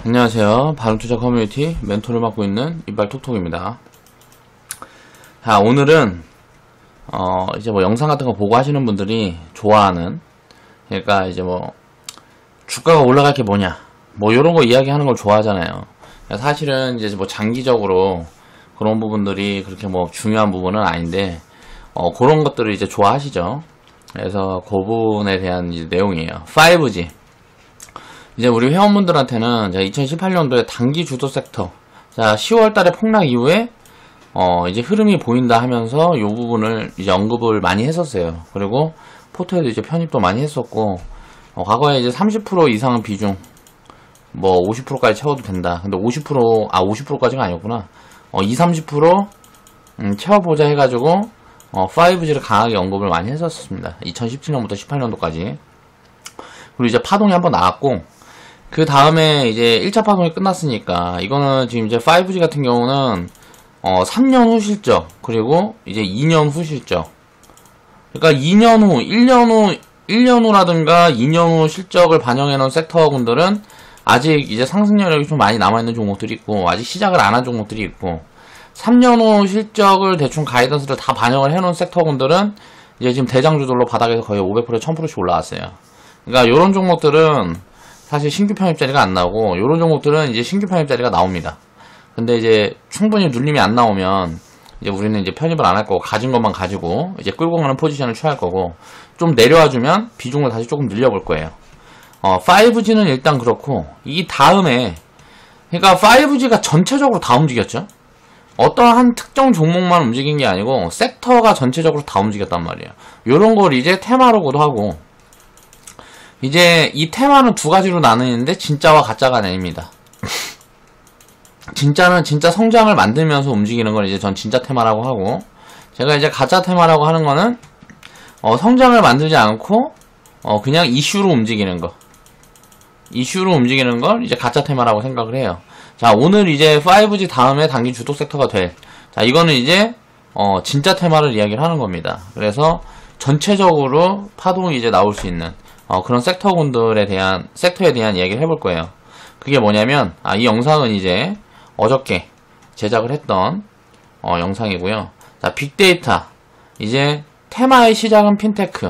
안녕하세요. 바른투자 커뮤니티 멘토를 맡고 있는 이발톡톡입니다. 자, 오늘은 이제 뭐 영상 같은 거 보고 하시는 분들이 좋아하는, 그러니까 이제 뭐 주가가 올라갈 게 뭐냐, 뭐 이런 거 이야기하는 걸 좋아하잖아요. 사실은 이제 뭐 장기적으로 그런 부분들이 그렇게 뭐 중요한 부분은 아닌데 그런 것들을 이제 좋아하시죠. 그래서 그 부분에 대한 이제 내용이에요. 5G. 이제 우리 회원분들한테는 2018년도에 단기 주도 섹터, 자 10월 달에 폭락 이후에 이제 흐름이 보인다 하면서 이 부분을 이제 언급을 많이 했었어요. 그리고 포트에도 이제 편입도 많이 했었고, 과거에 이제 30% 이상은 비중, 뭐 50%까지 채워도 된다. 근데 50%까지가 아니었구나. 20-30% 채워보자 해가지고 5G를 강하게 언급을 많이 했었습니다. 2017년부터 18년도까지. 그리고 이제 파동이 한번 나왔고, 그 다음에 이제 1차 파동이 끝났으니까 이거는 지금 이제 5G 같은 경우는 3년 후 실적, 그리고 이제 2년 후 실적, 그러니까 2년 후, 1년 후라든가 2년 후 실적을 반영해 놓은 섹터군들은 아직 이제 상승 여력이 좀 많이 남아있는 종목들이 있고, 아직 시작을 안 한 종목들이 있고, 3년 후 실적을 대충 가이던스를 다 반영을 해 놓은 섹터군들은 이제 지금 대장주들로 바닥에서 거의 500% 1000%씩 올라왔어요. 그러니까 요런 종목들은 사실 신규 편입 자리가 안 나오고, 요런 종목들은 이제 신규 편입 자리가 나옵니다. 근데 이제 충분히 눌림이 안 나오면 이제 우리는 이제 편입을 안 할 거고, 가진 것만 가지고 이제 끌고 가는 포지션을 취할 거고, 좀 내려와주면 비중을 다시 조금 늘려볼 거예요. 5G는 일단 그렇고, 이 다음에, 그러니까 5G가 전체적으로 다 움직였죠. 어떠한 특정 종목만 움직인 게 아니고 섹터가 전체적으로 다 움직였단 말이에요. 요런 걸 이제 테마로고도 하고, 이제 이 테마는 두 가지로 나누는데 진짜와 가짜가 나뉩니다. 진짜는 진짜 성장을 만들면서 움직이는 걸 이제 전 진짜 테마라고 하고, 제가 이제 가짜 테마라고 하는 거는 성장을 만들지 않고 그냥 이슈로 움직이는 거, 이슈로 움직이는 걸 이제 가짜 테마라고 생각을 해요. 자, 오늘 이제 5G 다음에 단기 주도 섹터가 될, 자 이거는 이제 진짜 테마를 이야기를 하는 겁니다. 그래서 전체적으로 파동이 이제 나올 수 있는 그런 섹터에 대한 이야기를 해볼 거예요. 그게 뭐냐면, 이 영상은 이제 어저께 제작을 했던 영상이고요. 자, 빅데이터. 이제 테마의 시작은 핀테크.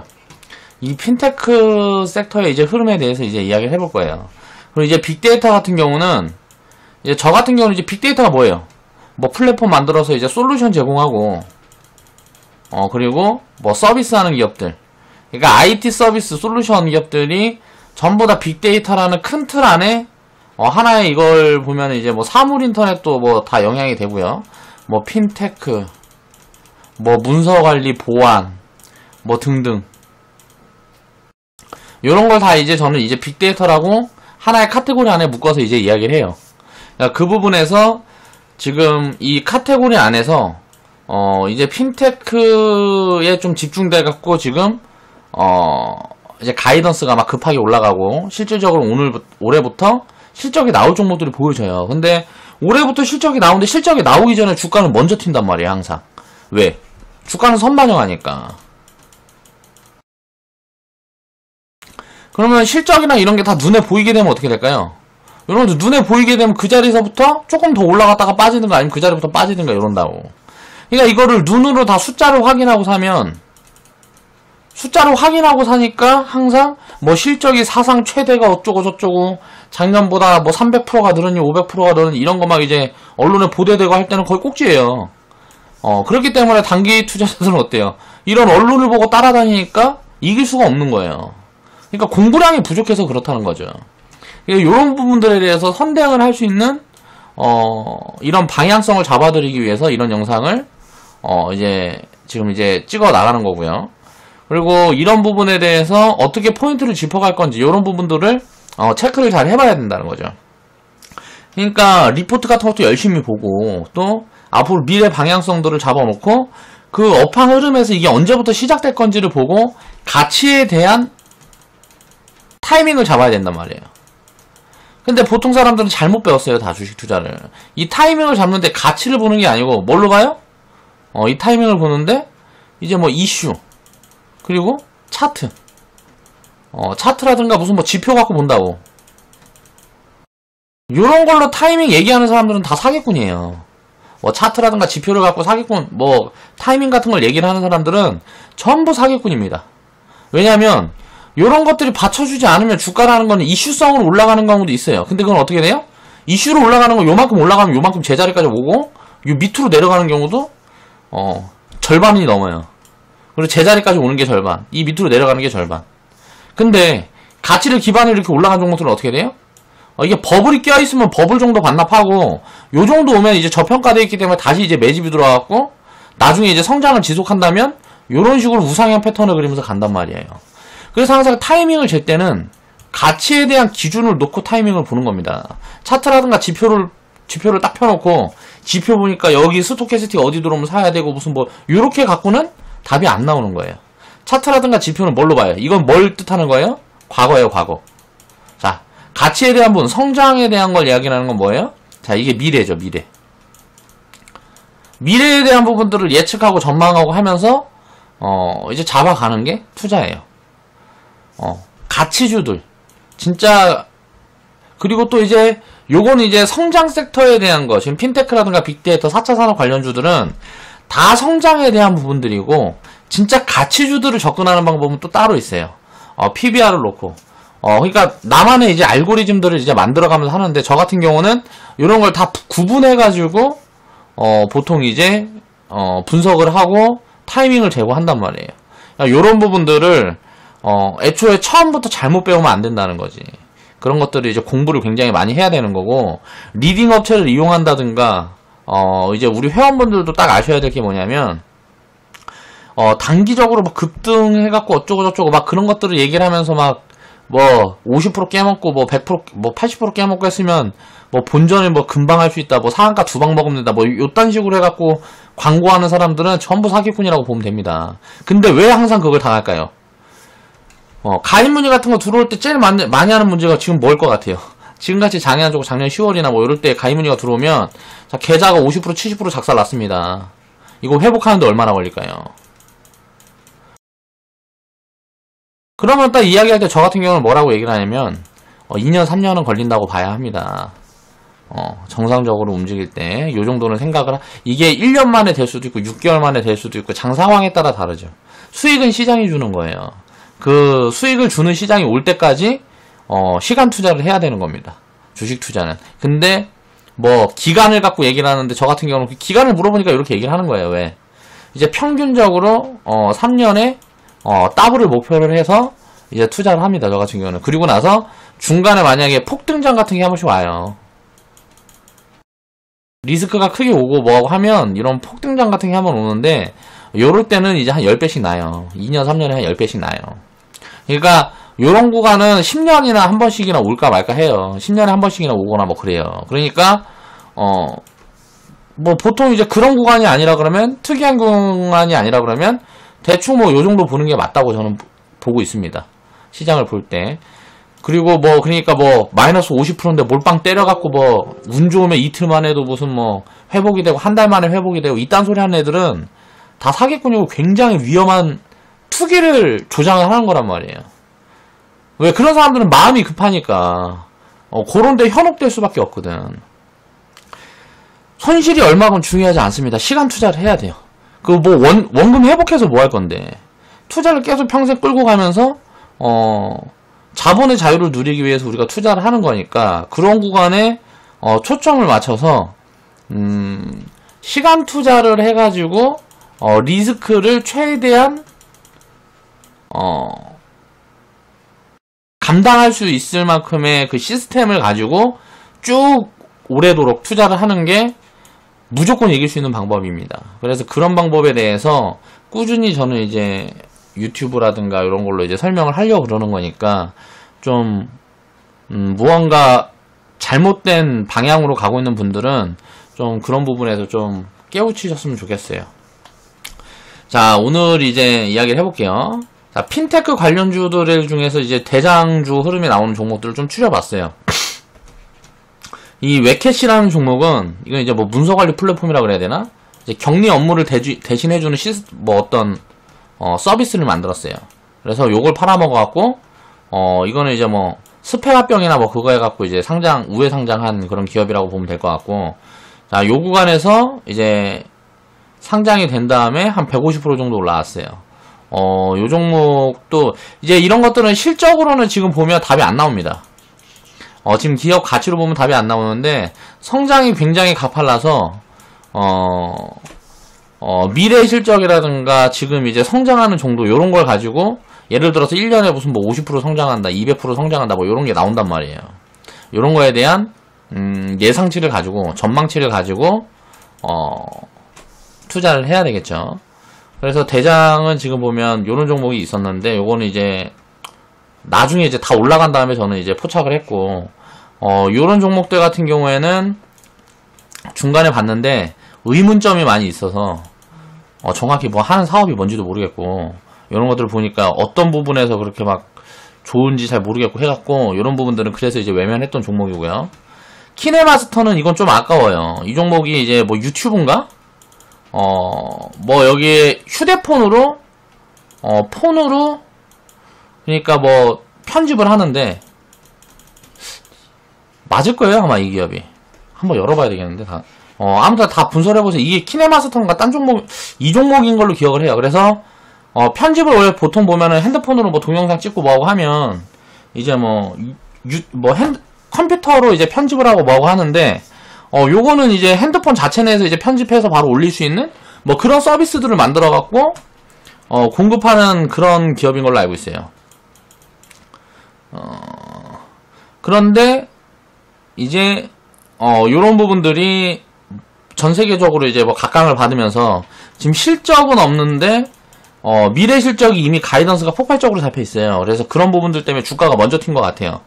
이 핀테크 섹터의 이제 흐름에 대해서 이제 이야기를 해볼 거예요. 그리고 이제 빅데이터 같은 경우는, 이제 저 같은 경우는 이제 빅데이터가 뭐예요? 뭐 플랫폼 만들어서 이제 솔루션 제공하고, 그리고 뭐 서비스하는 기업들. 그러니까 IT 서비스 솔루션 기업들이 전부 다 빅데이터라는 큰 틀 안에 하나의, 이걸 보면 이제 뭐 사물 인터넷도 뭐 다 영향이 되고요. 뭐 핀테크, 뭐 문서 관리, 보안, 뭐 등등. 요런 걸 다 이제 저는 이제 빅데이터라고 하나의 카테고리 안에 묶어서 이제 이야기를 해요. 그러니까 그 부분에서 지금 이 카테고리 안에서 이제 핀테크에 좀 집중돼 갖고 지금 이제 가이던스가 막 급하게 올라가고, 실질적으로 올해부터 실적이 나올 종목들이 보여져요. 근데 올해부터 실적이 나오는데, 실적이 나오기 전에 주가는 먼저 튄단 말이에요, 항상. 왜? 주가는 선반영하니까. 그러면 실적이나 이런 게 다 눈에 보이게 되면 어떻게 될까요? 여러분들 눈에 보이게 되면 그 자리에서부터 조금 더 올라갔다가 빠지든가, 아니면 그 자리부터 빠지든가 이런다고. 그러니까 이거를 눈으로 다 숫자로 확인하고 사면, 숫자로 확인하고 사니까 항상 뭐 실적이 사상 최대가 어쩌고 저쩌고, 작년보다 뭐 300%가 늘었니 500%가 늘었니 이런 거 막 이제 언론에 보도되고 할 때는 거의 꼭지예요. 그렇기 때문에 단기 투자자들은 어때요? 이런 언론을 보고 따라다니니까 이길 수가 없는 거예요. 그러니까 공부량이 부족해서 그렇다는 거죠. 이런 부분들에 대해서 선대응을 할 수 있는 이런 방향성을 잡아드리기 위해서 이런 영상을 이제 지금 이제 찍어 나가는 거고요. 그리고 이런 부분에 대해서 어떻게 포인트를 짚어갈 건지, 이런 부분들을 체크를 잘 해봐야 된다는 거죠. 그러니까 리포트 같은 것도 열심히 보고, 또 앞으로 미래 방향성들을 잡아놓고, 그 업황 흐름에서 이게 언제부터 시작될 건지를 보고 가치에 대한 타이밍을 잡아야 된단 말이에요. 근데 보통 사람들은 잘못 배웠어요, 다 주식 투자를. 이 타이밍을 잡는데 가치를 보는 게 아니고 뭘로 봐요? 이 타이밍을 보는데 이제 뭐 이슈, 그리고 차트, 차트라든가 무슨 뭐 지표 갖고 본다고. 요런 걸로 타이밍 얘기하는 사람들은 다 사기꾼이에요. 뭐 차트라든가 지표를 갖고 사기꾼, 뭐 타이밍 같은 걸 얘기를 하는 사람들은 전부 사기꾼입니다. 왜냐하면 요런 것들이 받쳐주지 않으면 주가라는 거는 이슈성으로 올라가는 경우도 있어요. 근데 그건 어떻게 돼요? 이슈로 올라가는 거 요만큼 올라가면 요만큼 제자리까지 오고 요 밑으로 내려가는 경우도 절반이 넘어요. 그리고 제자리까지 오는 게 절반, 이 밑으로 내려가는 게 절반. 근데 가치를 기반으로 이렇게 올라간 종목들은 어떻게 돼요? 이게 버블이 껴있으면 버블 정도 반납하고 요 정도 오면 이제 저평가되어 있기 때문에 다시 이제 매집이 들어와갖고 나중에 이제 성장을 지속한다면 요런 식으로 우상향 패턴을 그리면서 간단 말이에요. 그래서 항상 타이밍을 잴 때는 가치에 대한 기준을 놓고 타이밍을 보는 겁니다. 차트라든가 지표를 딱 펴놓고 지표 보니까 여기 스토캐스틱 어디 들어오면 사야 되고 무슨 뭐 요렇게 갖고는 답이 안 나오는 거예요. 차트라든가 지표는 뭘로 봐요? 이건 뭘 뜻하는 거예요? 과거예요, 과거. 자, 가치에 대한 부분, 성장에 대한 걸 이야기하는 건 뭐예요? 자, 이게 미래죠, 미래. 미래에 대한 부분들을 예측하고 전망하고 하면서 이제 잡아가는 게 투자예요. 가치주들 진짜. 그리고 또 이제 요거는 이제 성장 섹터에 대한 거, 지금 핀테크라든가 빅데이터 4차 산업 관련주들은 다 성장에 대한 부분들이고, 진짜 가치주들을 접근하는 방법은 또 따로 있어요. PBR을 놓고. 그러니까 나만의 이제 알고리즘들을 이제 만들어가면서 하는데, 저 같은 경우는 이런 걸 다 구분해가지고 보통 이제 분석을 하고 타이밍을 제고한단 말이에요. 그러니까 이런 부분들을 애초에 처음부터 잘못 배우면 안 된다는 거지. 그런 것들을 이제 공부를 굉장히 많이 해야 되는 거고, 리딩 업체를 이용한다든가, 이제 우리 회원분들도 딱 아셔야 될 게 뭐냐면, 단기적으로 막 급등해갖고 어쩌고저쩌고 막 그런 것들을 얘기를 하면서 막, 뭐, 50% 깨먹고, 뭐, 100%, 뭐, 80% 깨먹고 했으면, 뭐, 본전을 뭐, 금방 할 수 있다, 뭐, 상한가 2방 먹으면 된다, 뭐, 요딴 식으로 해갖고, 광고하는 사람들은 전부 사기꾼이라고 보면 됩니다. 근데 왜 항상 그걸 당할까요? 가입 문의 같은 거 들어올 때 제일 많이 하는 문제가 지금 뭘 것 같아요? 지금같이 작년 10월이나 뭐, 이럴 때 가입 문의가 들어오면, 자, 계좌가 50%, 70% 작살 났습니다. 이거 회복하는데 얼마나 걸릴까요? 그러면 딱 이야기할 때 저 같은 경우는 뭐라고 얘기를 하냐면 2년 3년은 걸린다고 봐야 합니다. 정상적으로 움직일 때 요 정도는 생각을 이게 1년 만에 될 수도 있고 6개월 만에 될 수도 있고 장 상황에 따라 다르죠. 수익은 시장이 주는 거예요. 그 수익을 주는 시장이 올 때까지 시간 투자를 해야 되는 겁니다. 주식 투자는. 근데 뭐 기간을 갖고 얘기를 하는데 저 같은 경우는 그 기간을 물어보니까 이렇게 얘기를 하는 거예요. 왜? 이제 평균적으로 3년에 더블을 목표를 해서 이제 투자를 합니다. 저 같은 경우는. 그리고 나서 중간에 만약에 폭등장 같은 게 한 번씩 와요. 리스크가 크게 오고 뭐하고 하면 이런 폭등장 같은 게 한 번 오는데 요럴 때는 이제 한 10배씩 나요. 2년, 3년에 한 10배씩 나요. 그러니까 요런 구간은 10년이나 한 번씩이나 올까 말까 해요. 10년에 한 번씩이나 오거나 뭐 그래요. 그러니까 뭐 보통 이제 그런 구간이 아니라 그러면 특이한 구간이 아니라 그러면 대충 뭐 요 정도 보는 게 맞다고 저는 보고 있습니다. 시장을 볼 때. 그리고 뭐 그러니까 뭐 마이너스 50%인데 몰빵 때려갖고 뭐 운 좋으면 이틀 만에도 무슨 뭐 회복이 되고 한 달 만에 회복이 되고 이딴 소리 하는 애들은 다 사기꾼이고 굉장히 위험한 투기를 조장을 하는 거란 말이에요. 왜? 그런 사람들은 마음이 급하니까 그런 데 현혹될 수밖에 없거든. 손실이 얼마건 중요하지 않습니다. 시간 투자를 해야 돼요. 그 뭐 원금 회복해서 뭐 할 건데, 투자를 계속 평생 끌고 가면서 자본의 자유를 누리기 위해서 우리가 투자를 하는 거니까 그런 구간에 초점을 맞춰서 시간 투자를 해가지고 리스크를 최대한 감당할 수 있을 만큼의 그 시스템을 가지고 쭉 오래도록 투자를 하는 게 무조건 이길 수 있는 방법입니다. 그래서 그런 방법에 대해서 꾸준히 저는 이제 유튜브라든가 이런 걸로 이제 설명을 하려고 그러는 거니까 좀 무언가 잘못된 방향으로 가고 있는 분들은 좀 그런 부분에서 좀 깨우치셨으면 좋겠어요. 자, 오늘 이제 이야기를 해볼게요. 자, 핀테크 관련주들 중에서 이제 대장주 흐름이 나오는 종목들을 좀 추려봤어요. 이 웨캣이라는 종목은 이건 이제 뭐 문서관리 플랫폼이라 그래야 되나? 이제 격리 업무를 대신해주는 뭐 어떤 서비스를 만들었어요. 그래서 요걸 팔아먹어갖고 이거는 이제 뭐 스페가병이나 뭐 그거 해갖고 이제 우회 상장한 그런 기업이라고 보면 될 것 같고, 자, 요 구간에서 이제 상장이 된 다음에 한 150% 정도 올라왔어요. 요 종목도 이제 이런 것들은 실적으로는 지금 보면 답이 안 나옵니다. 지금 기업 가치로 보면 답이 안 나오는데 성장이 굉장히 가팔라서 미래 실적이라든가 지금 이제 성장하는 정도 요런 걸 가지고 예를 들어서 1년에 무슨 뭐 50% 성장한다, 200% 성장한다 뭐 요런 게 나온단 말이에요. 요런 거에 대한 예상치를 가지고 전망치를 가지고 투자를 해야 되겠죠. 그래서 대장은 지금 보면 요런 종목이 있었는데 요거는 이제 나중에 이제 다 올라간 다음에 저는 이제 포착을 했고, 요런 종목들 같은 경우에는 중간에 봤는데 의문점이 많이 있어서 정확히 뭐 하는 사업이 뭔지도 모르겠고, 요런 것들을 보니까 어떤 부분에서 그렇게 막 좋은지 잘 모르겠고 해갖고 요런 부분들은 그래서 이제 외면했던 종목이고요. 키네마스터는 이건 좀 아까워요. 이 종목이 이제 뭐 유튜브인가? 뭐 여기에 휴대폰으로 폰으로 그러니까 뭐 편집을 하는데 맞을 거예요 아마 이 기업이. 한번 열어봐야 되겠는데 다. 아무튼 다 분석해보세요. 이게 키네마스터인가 딴 종목, 이 종목인 걸로 기억을 해요. 그래서 편집을 원래 보통 보면은 핸드폰으로 뭐 동영상 찍고 뭐하고 하면 이제 컴퓨터로 이제 편집을 하고 뭐하고 하는데 요거는 이제 핸드폰 자체 내에서 이제 편집해서 바로 올릴 수 있는 뭐 그런 서비스들을 만들어 갖고 공급하는 그런 기업인 걸로 알고 있어요. 그런데 이제 요런 부분들이 전 세계적으로 이제 뭐 각광을 받으면서 지금 실적은 없는데 미래 실적이 이미 가이던스가 폭발적으로 잡혀 있어요. 그래서 그런 부분들 때문에 주가가 먼저 튄 것 같아요.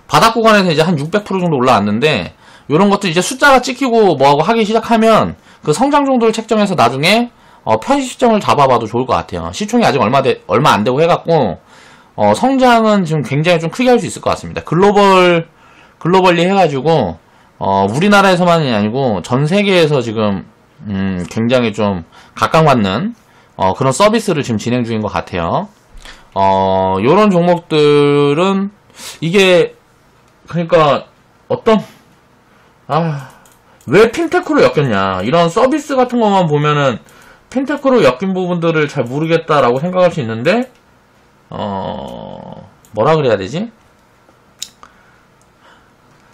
바닥 구간에서 이제 한 600% 정도 올라왔는데 요런 것도 이제 숫자가 찍히고 뭐하고 하기 시작하면 그 성장 정도를 책정해서 나중에 편입 시점을 잡아봐도 좋을 것 같아요. 시총이 아직 얼마 안 되고 해갖고 성장은 지금 굉장히 좀 크게 할 수 있을 것 같습니다. 글로벌리 해가지고 우리나라에서만이 아니고 전 세계에서 지금 굉장히 좀 각광받는 그런 서비스를 지금 진행 중인 것 같아요. 요런 종목들은 이게 그러니까 왜 핀테크로 엮였냐, 이런 서비스 같은 것만 보면은 핀테크로 엮인 부분들을 잘 모르겠다라고 생각할 수 있는데 뭐라 그래야 되지?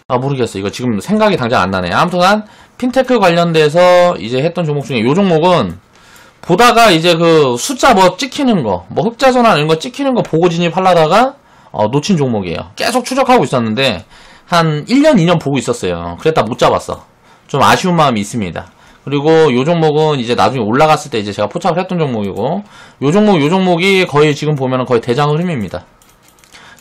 모르겠어. 이거 지금 생각이 당장 안 나네. 아무튼 핀테크 관련돼서 이제 했던 종목 중에 요 종목은 보다가 이제 그 숫자 뭐 찍히는 거, 뭐 흑자전환 이런 거 찍히는 거 보고 진입하려다가 놓친 종목이에요. 계속 추적하고 있었는데 한 1년, 2년 보고 있었어요. 그랬다 못 잡았어. 좀 아쉬운 마음이 있습니다. 그리고 요 종목은 이제 나중에 올라갔을 때 이제 제가 포착을 했던 종목이고, 요 종목이 거의 지금 보면은 거의 대장 흐름입니다.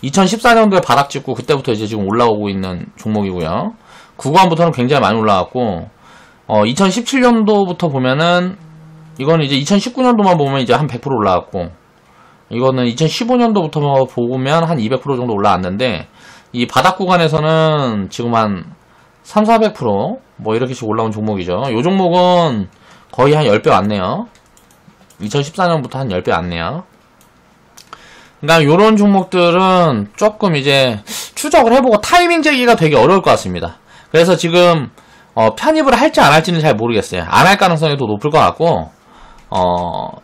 2014년도에 바닥 찍고 그때부터 이제 지금 올라오고 있는 종목이고요. 구간부터는 굉장히 많이 올라왔고, 2017년도부터 보면은 이거는 이제 2019년도만 보면 이제 한 100% 올라왔고, 이거는 2015년도부터 보면 한 200% 정도 올라왔는데, 이 바닥 구간에서는 지금 한 300~400% 뭐 이렇게씩 올라온 종목이죠. 요 종목은 거의 한 10배 왔네요. 2014년부터 한 10배 왔네요. 그러니까 요런 종목들은 조금 이제 추적을 해보고 타이밍 재기가 되게 어려울 것 같습니다. 그래서 지금 편입을 할지 안 할지는 잘 모르겠어요. 안 할 가능성이 더 높을 것 같고,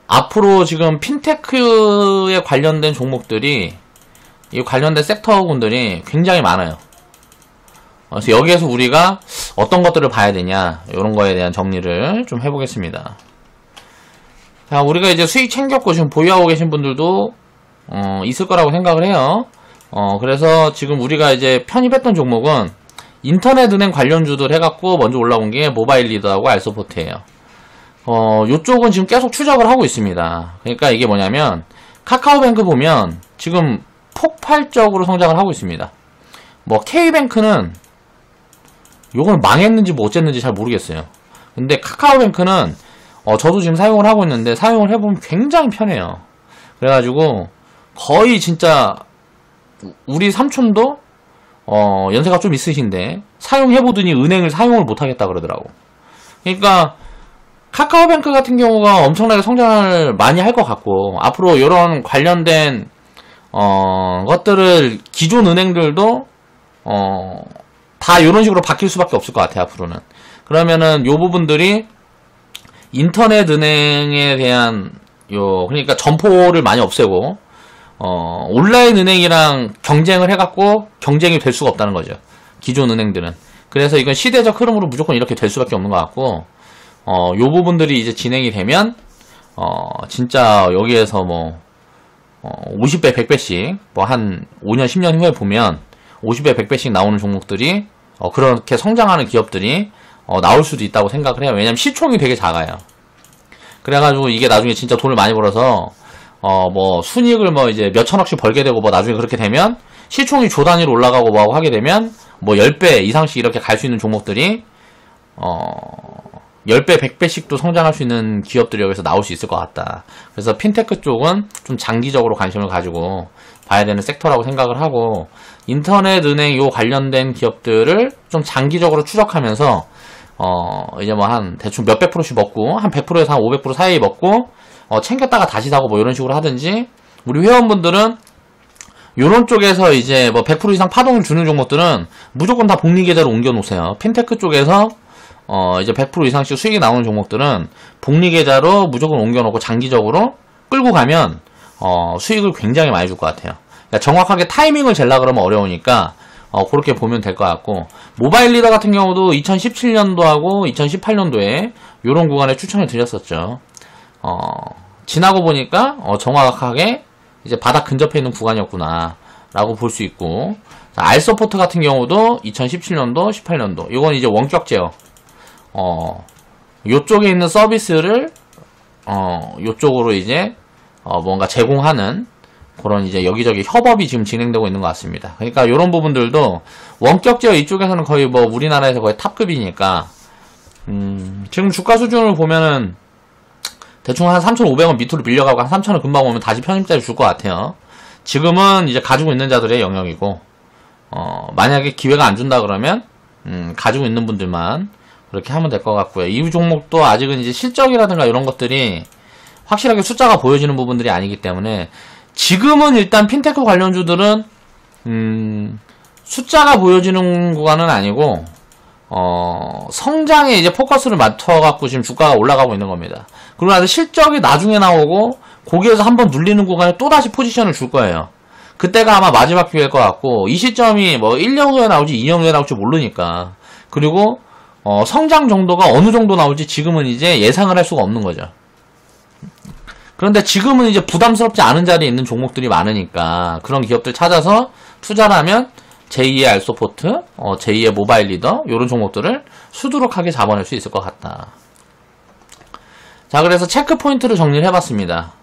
앞으로 지금 핀테크에 관련된 종목들이, 이 관련된 섹터군들이 굉장히 많아요. 그래서 여기에서 우리가 어떤 것들을 봐야 되냐, 이런 거에 대한 정리를 좀 해보겠습니다. 자, 우리가 이제 수익 챙겼고 지금 보유하고 계신 분들도 있을 거라고 생각을 해요. 그래서 지금 우리가 이제 편입했던 종목은 인터넷은행 관련주들 해갖고 먼저 올라온 게 모바일 리더하고 알서포트예요. 요쪽은 지금 계속 추적을 하고 있습니다. 그러니까 이게 뭐냐면 카카오뱅크 보면 지금 폭발적으로 성장을 하고 있습니다. 뭐 K뱅크는 요건 망했는지 뭐 어쨌는지 잘 모르겠어요. 근데 카카오뱅크는 저도 지금 사용을 하고 있는데 사용을 해보면 굉장히 편해요. 그래가지고 거의 진짜 우리 삼촌도 연세가 좀 있으신데 사용해보더니 은행을 사용을 못하겠다 그러더라고. 그러니까 카카오뱅크 같은 경우가 엄청나게 성장을 많이 할 것 같고, 앞으로 이런 관련된 것들을 기존 은행들도 다 이런 식으로 바뀔 수밖에 없을 것 같아요, 앞으로는. 그러면은 요 부분들이 인터넷 은행에 대한 그러니까 점포를 많이 없애고 온라인 은행이랑 경쟁을 해갖고 경쟁이 될 수가 없다는 거죠, 기존 은행들은. 그래서 이건 시대적 흐름으로 무조건 이렇게 될 수밖에 없는 것 같고, 요 부분들이 이제 진행이 되면 진짜 여기에서 뭐 50배, 100배씩 뭐 한 5년, 10년 후에 보면 50배, 100배씩 나오는 종목들이 그렇게 성장하는 기업들이 나올 수도 있다고 생각을 해요. 왜냐면 시총이 되게 작아요. 그래가지고 이게 나중에 진짜 돈을 많이 벌어서 뭐 순이익을 뭐 이제 몇천억씩 벌게 되고 뭐 나중에 그렇게 되면 시총이 조 단위로 올라가고 뭐 하게 되면 뭐 10배 이상씩 이렇게 갈 수 있는 종목들이 10배, 100배씩도 성장할 수 있는 기업들이 여기서 나올 수 있을 것 같다. 그래서 핀테크 쪽은 좀 장기적으로 관심을 가지고 봐야 되는 섹터라고 생각을 하고, 인터넷 은행 요 관련된 기업들을 좀 장기적으로 추적하면서 이제 뭐 한 대충 몇백 프로씩 먹고 한 100%에서 한 500% 사이 먹고 챙겼다가 다시 사고 뭐 이런 식으로 하든지, 우리 회원분들은 요런 쪽에서 이제 뭐 100% 이상 파동을 주는 종목들은 무조건 다 복리 계좌로 옮겨 놓으세요. 핀테크 쪽에서 이제 100% 이상씩 수익이 나오는 종목들은 복리 계좌로 무조건 옮겨 놓고 장기적으로 끌고 가면 수익을 굉장히 많이 줄 것 같아요. 그러니까 정확하게 타이밍을 잴라 그러면 어려우니까 그렇게 보면 될 것 같고, 모바일 리더 같은 경우도 2017년도하고 2018년도에 요런 구간에 추천을 드렸었죠. 지나고 보니까 정확하게 이제 바닥 근접해 있는 구간이었구나 라고 볼 수 있고, 알서포트 같은 경우도 2017년도, 18년도 이건 이제 원격 제어, 요쪽에 있는 서비스를 요쪽으로 이제 뭔가 제공하는 그런 이제 여기저기 협업이 지금 진행되고 있는 것 같습니다. 그러니까 이런 부분들도 원격 제어 이쪽에서는 거의 뭐 우리나라에서 거의 탑급이니까, 지금 주가 수준을 보면은 대충 한 3,500원 밑으로 밀려가고 한 3,000원 금방 오면 다시 편입자를 줄 것 같아요. 지금은 이제 가지고 있는 자들의 영역이고, 만약에 기회가 안 준다 그러면 가지고 있는 분들만 그렇게 하면 될 것 같고요. 이 종목도 아직은 이제 실적이라든가 이런 것들이 확실하게 숫자가 보여지는 부분들이 아니기 때문에, 지금은 일단 핀테크 관련주들은 숫자가 보여지는 구간은 아니고 성장에 이제 포커스를 맞춰갖고 지금 주가가 올라가고 있는 겁니다. 그러고 나서 실적이 나중에 나오고 거기에서 한번 눌리는 구간에 또다시 포지션을 줄 거예요. 그때가 아마 마지막 기회일 것 같고, 이 시점이 뭐 1년 후에 나올지 2년 후에 나올지 모르니까, 그리고 성장 정도가 어느 정도 나올지 지금은 이제 예상을 할 수가 없는 거죠. 그런데 지금은 이제 부담스럽지 않은 자리에 있는 종목들이 많으니까 그런 기업들 찾아서 투자를 하면 제2의 알소포트, 제2의 모바일 리더 이런 종목들을 수두룩하게 잡아낼 수 있을 것 같다. 자, 그래서 체크 포인트를 정리를 해봤습니다.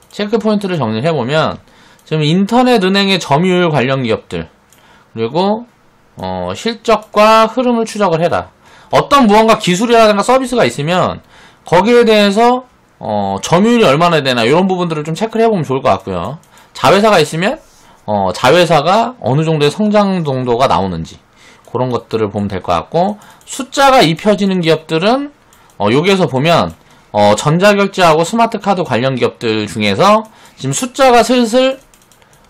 체크 포인트를 정리를 해보면 지금 인터넷 은행의 점유율 관련 기업들, 그리고 실적과 흐름을 추적을 해라. 어떤 무언가 기술이라든가 서비스가 있으면 거기에 대해서 점유율이 얼마나 되나 이런 부분들을 좀 체크를 해보면 좋을 것 같고요. 자회사가 있으면 자회사가 어느 정도의 성장 정도가 나오는지 그런 것들을 보면 될 것 같고, 숫자가 입혀지는 기업들은 여기에서 보면 전자결제하고 스마트카드 관련 기업들 중에서 지금 숫자가 슬슬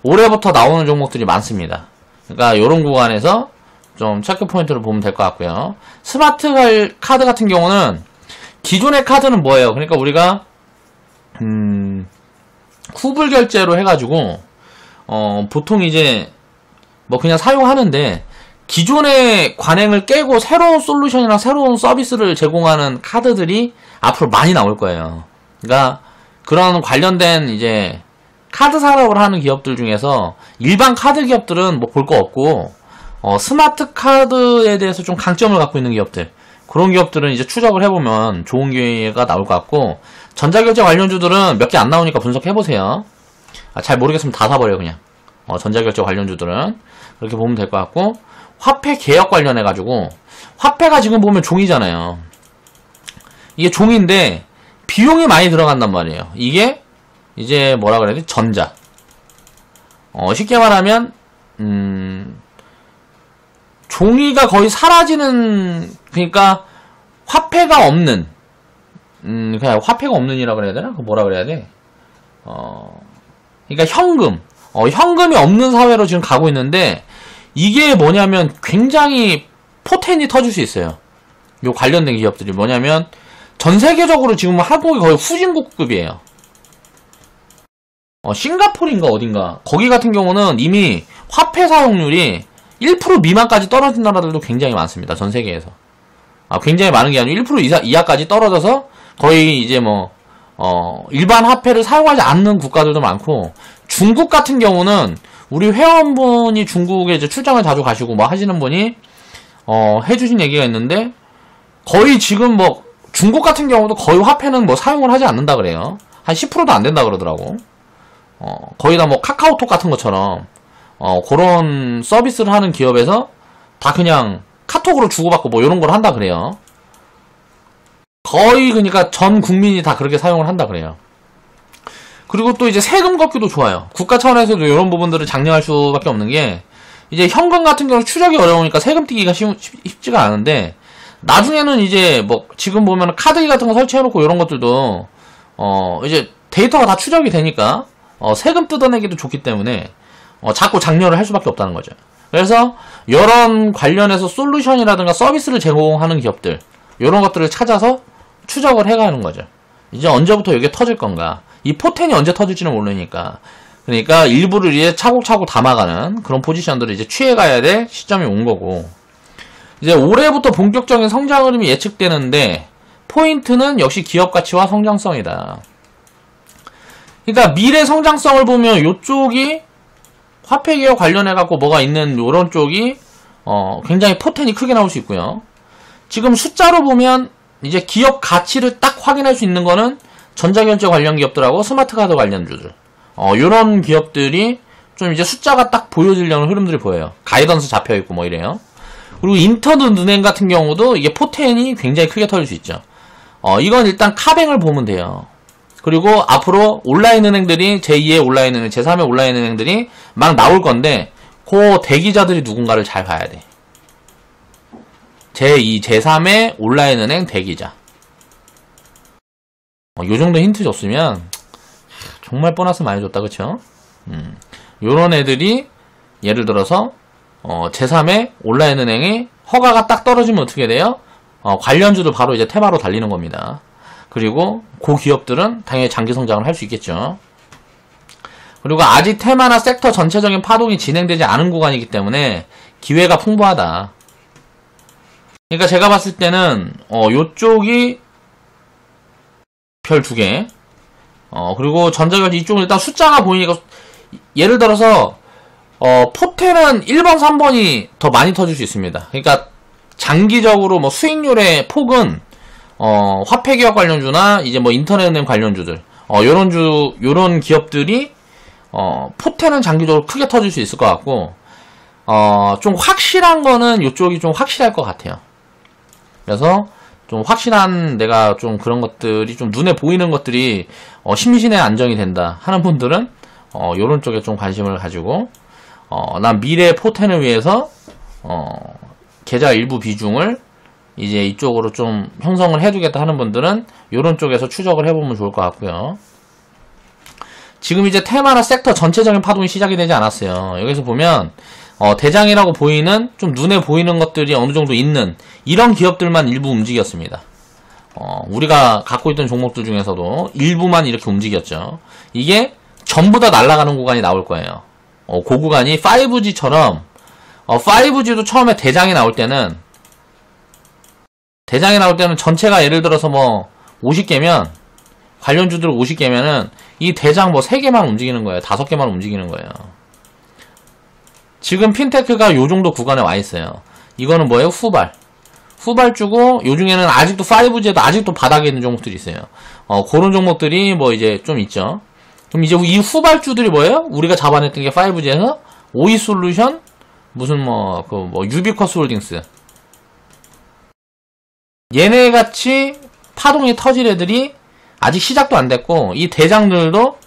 올해부터 나오는 종목들이 많습니다. 그러니까 이런 구간에서 좀 체크 포인트를 보면 될 것 같고요. 스마트 카드 같은 경우는 기존의 카드는 뭐예요? 그러니까 우리가 후불 결제로 해가지고 보통 이제 뭐 그냥 사용하는데, 기존의 관행을 깨고 새로운 솔루션이나 새로운 서비스를 제공하는 카드들이 앞으로 많이 나올 거예요. 그러니까 그런 관련된 이제 카드 산업을 하는 기업들 중에서 일반 카드 기업들은 뭐 볼 거 없고, 스마트 카드에 대해서 좀 강점을 갖고 있는 기업들, 그런 기업들은 이제 추적을 해보면 좋은 기회가 나올 것 같고, 전자결제 관련주들은 몇 개 안 나오니까 분석해보세요. 잘 모르겠으면 다 사버려요, 그냥. 전자결제 관련주들은. 그렇게 보면 될 것 같고, 화폐 개혁 관련해가지고, 화폐가 지금 보면 종이잖아요. 이게 종인데, 비용이 많이 들어간단 말이에요. 이게, 이제 뭐라 그래야 돼? 전자. 쉽게 말하면, 종이가 거의 사라지는, 그러니까 화폐가 없는, 그냥 화폐가 없는이라 그래야 되나? 뭐라 그래야 돼? 그러니까 현금이 없는 사회로 지금 가고 있는데, 이게 뭐냐면 굉장히 포텐이 터질 수 있어요. 요 관련된 기업들이 뭐냐면 전 세계적으로 지금 한국이 거의 후진국급이에요. 싱가포르인가 어딘가 거기 같은 경우는 이미 화폐 사용률이 1% 미만까지 떨어진 나라들도 굉장히 많습니다. 전 세계에서. 굉장히 많은 게 아니고 1% 이하까지 떨어져서 거의 이제 뭐 일반 화폐를 사용하지 않는 국가들도 많고, 중국 같은 경우는 우리 회원분이 중국에 이제 출장을 자주 가시고 뭐 하시는 분이 해주신 얘기가 있는데, 거의 지금 뭐 중국 같은 경우도 거의 화폐는 뭐 사용을 하지 않는다 그래요. 한 10%도 안 된다 그러더라고. 거의 다 뭐 카카오톡 같은 것처럼 그런 서비스를 하는 기업에서 다 그냥 카톡으로 주고받고 뭐 이런 걸 한다 그래요. 거의 그러니까 전 국민이 다 그렇게 사용을 한다 그래요. 그리고 또 이제 세금 걷기도 좋아요. 국가 차원에서도 이런 부분들을 장려할 수밖에 없는 게, 이제 현금 같은 경우 추적이 어려우니까 세금 떼기가 쉽지가 않은데, 나중에는 이제 뭐 지금 보면 카드기 같은 거 설치해놓고 이런 것들도 이제 데이터가 다 추적이 되니까 세금 뜯어내기도 좋기 때문에 자꾸 장려를 할 수밖에 없다는 거죠. 그래서 이런 관련해서 솔루션이라든가 서비스를 제공하는 기업들, 이런 것들을 찾아서 추적을 해가는 거죠. 이제 언제부터 이게 터질 건가, 이 포텐이 언제 터질지는 모르니까, 그러니까 일부를 이제 차곡차곡 담아가는 그런 포지션들을 이제 취해가야 될 시점이 온 거고, 이제 올해부터 본격적인 성장 흐름이 예측되는데 포인트는 역시 기업 가치와 성장성이다. 그러니까 미래 성장성을 보면 이쪽이 화폐기업 관련해갖고 뭐가 있는 요런 쪽이 굉장히 포텐이 크게 나올 수 있고요. 지금 숫자로 보면 이제 기업 가치를 딱 확인할 수 있는 거는 전자결제 관련 기업들하고 스마트카드 관련주들, 요런 기업들이 좀 이제 숫자가 딱 보여지려는 흐름들이 보여요. 가이던스 잡혀있고 뭐 이래요. 그리고 인터넷은행 같은 경우도 이게 포텐이 굉장히 크게 터질 수 있죠. 이건 일단 카뱅을 보면 돼요. 그리고 앞으로 온라인 은행들이 제2의 온라인 은행, 제3의 온라인 은행들이 막 나올 건데, 그 대기자들이 누군가를 잘 봐야 돼. 제2, 제3의 온라인 은행 대기자. 요 정도 힌트 줬으면 정말 보너스 많이 줬다, 그쵸? 요런 애들이 예를 들어서 제3의 온라인 은행이 허가가 딱 떨어지면 어떻게 돼요? 관련주도 바로 이제 테마로 달리는 겁니다. 그리고 그 기업들은 당연히 장기 성장을 할 수 있겠죠. 그리고 아직 테마나 섹터 전체적인 파동이 진행되지 않은 구간이기 때문에 기회가 풍부하다. 그러니까 제가 봤을 때는 요쪽이 별 2개, 그리고 전자결제 이쪽은 일단 숫자가 보이니까, 예를 들어서 포텐은 1번, 3번이 더 많이 터질 수 있습니다. 그러니까 장기적으로 뭐 수익률의 폭은 화폐기업 관련주나 이제 뭐 인터넷은행 관련주들, 요런 기업들이 포텐은 장기적으로 크게 터질 수 있을 것 같고, 좀 확실한 거는 요쪽이 좀 확실할 것 같아요. 그래서 좀 확실한, 내가 좀 그런 것들이 좀 눈에 보이는 것들이 심신의 안정이 된다 하는 분들은 요런 쪽에 좀 관심을 가지고, 난 미래 포텐을 위해서 계좌 일부 비중을 이제 이쪽으로 좀 형성을 해두겠다 하는 분들은 요런 쪽에서 추적을 해보면 좋을 것 같고요. 지금 이제 테마나 섹터 전체적인 파동이 시작이 되지 않았어요. 여기서 보면 대장이라고 보이는, 좀 눈에 보이는 것들이 어느 정도 있는 이런 기업들만 일부 움직였습니다. 우리가 갖고 있던 종목들 중에서도 일부만 이렇게 움직였죠. 이게 전부 다 날아가는 구간이 나올 거예요. 그 구간이 5G처럼, 5G도 처음에 대장이 나올 때는 전체가 예를 들어서 뭐 50개면, 관련주들 50개면은 이 대장 뭐 3개만 움직이는 거예요. 5개만 움직이는 거예요. 지금 핀테크가 요 정도 구간에 와 있어요. 이거는 뭐예요? 후발주고, 요 중에는 아직도 5G에도 아직도 바닥에 있는 종목들이 있어요. 그런 종목들이 뭐 이제 좀 있죠. 그럼 이제 이 후발주들이 뭐예요? 우리가 잡아냈던 게 5G에서 오이솔루션, 무슨 유비쿼스 홀딩스. 얘네 같이 파동이 터질 애들이 아직 시작도 안 됐고, 이 대장들도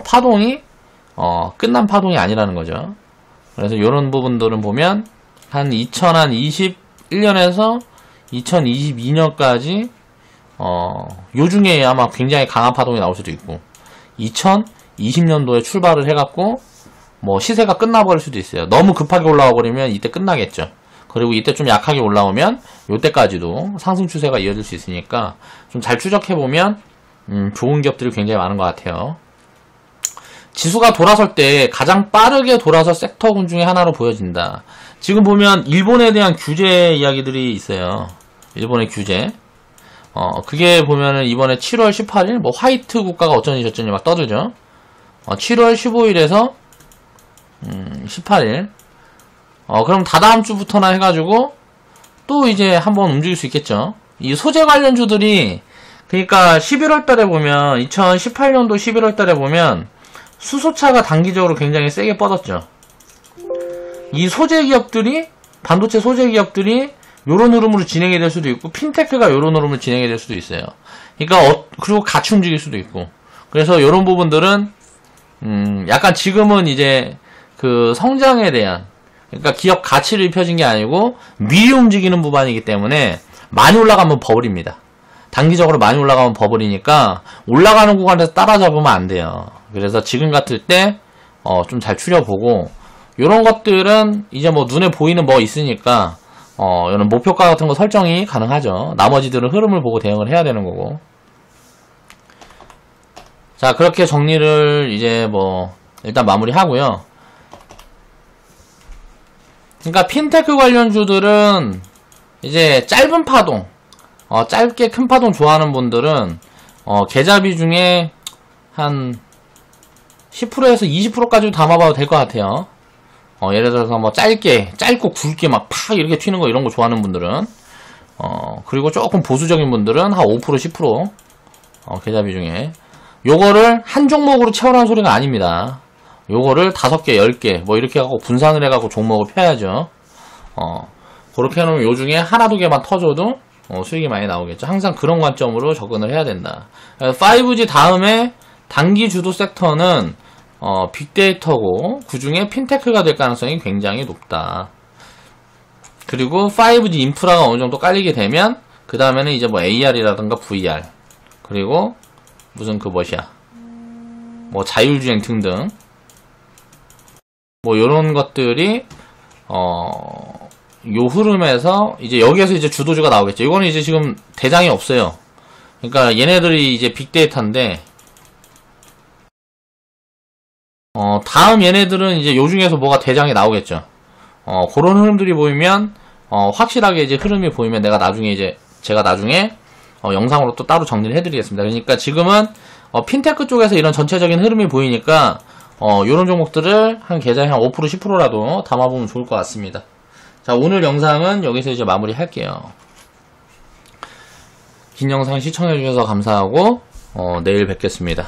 파동이 끝난 파동이 아니라는 거죠. 그래서 이런 부분들은 보면 한 2021년에서 2022년까지 요 중에 아마 굉장히 강한 파동이 나올 수도 있고, 2020년도에 출발을 해갖고 뭐 시세가 끝나버릴 수도 있어요. 너무 급하게 올라와 버리면 이때 끝나겠죠. 그리고 이때 좀 약하게 올라오면 요때까지도 상승 추세가 이어질 수 있으니까 좀 잘 추적해보면 좋은 기업들이 굉장히 많은 것 같아요. 지수가 돌아설 때 가장 빠르게 돌아설 섹터군 중에 하나로 보여진다. 지금 보면 일본에 대한 규제 이야기들이 있어요. 일본의 규제. 그게 보면은 이번에 7월 18일 뭐 화이트 국가가 어쩌니 저쩌니 막 떠들죠. 7월 15일에서 18일. 그럼 다다음 주부터나 해가지고 또 이제 한번 움직일 수 있겠죠. 이 소재 관련주들이 그러니까 11월 달에 보면 2018년도 11월 달에 보면 수소차가 단기적으로 굉장히 세게 뻗었죠. 이 소재 기업들이 반도체 소재 기업들이 요런 흐름으로 진행이 될 수도 있고 핀테크가 요런 흐름으로 진행이 될 수도 있어요. 그러니까 그리고 같이 움직일 수도 있고. 그래서 요런 부분들은 약간 지금은 이제 그 성장에 대한 그러니까 기업 가치를 입혀진 게 아니고 미리 움직이는 부분이기 때문에 많이 올라가면 버블입니다. 단기적으로 많이 올라가면 버블이니까 올라가는 구간에서 따라잡으면 안 돼요. 그래서 지금 같을 때 좀 잘 추려보고 요런 것들은 이제 뭐 눈에 보이는 뭐 있으니까 이런 목표가 같은 거 설정이 가능하죠. 나머지들은 흐름을 보고 대응을 해야 되는 거고. 자, 그렇게 정리를 이제 뭐 일단 마무리하고요. 그러니까 핀테크 관련주들은 이제 짧은 파동, 짧게 큰 파동 좋아하는 분들은 계좌 비중에 한 10%에서 20%까지도 담아봐도 될 것 같아요. 예를 들어서 뭐 짧고 굵게 막 팍 이렇게 튀는 거 이런 거 좋아하는 분들은 그리고 조금 보수적인 분들은 한 5% 10% 계좌 비중에 요거를 한 종목으로 채우라는 소리가 아닙니다. 요거를 5개, 10개 뭐 이렇게 하고 분산을 해갖고 종목을 펴야죠. 그렇게 해놓으면 요 중에 하나, 두 개만 터져도 수익이 많이 나오겠죠. 항상 그런 관점으로 접근을 해야 된다. 5G 다음에 단기 주도 섹터는 빅데이터고 그 중에 핀테크가 될 가능성이 굉장히 높다. 그리고 5G 인프라가 어느 정도 깔리게 되면 그 다음에는 이제 뭐 AR이라든가 VR 그리고 무슨 그 뭐시야 뭐 자율주행 등등 뭐 요런 것들이 요 흐름에서 이제 여기에서 이제 주도주가 나오겠죠. 이거는 이제 지금 대장이 없어요. 그러니까 얘네들이 이제 빅데이터인데 다음 얘네들은 이제 요 중에서 뭐가 대장이 나오겠죠. 그런 흐름들이 보이면 확실하게 이제 흐름이 보이면 제가 나중에 영상으로 또 따로 정리를 해드리겠습니다. 그러니까 지금은 핀테크 쪽에서 이런 전체적인 흐름이 보이니까 요런 종목들을 한 계좌에 한 5% 10%라도 담아보면 좋을 것 같습니다. 자, 오늘 영상은 여기서 이제 마무리 할게요. 긴 영상 시청해주셔서 감사하고 내일 뵙겠습니다.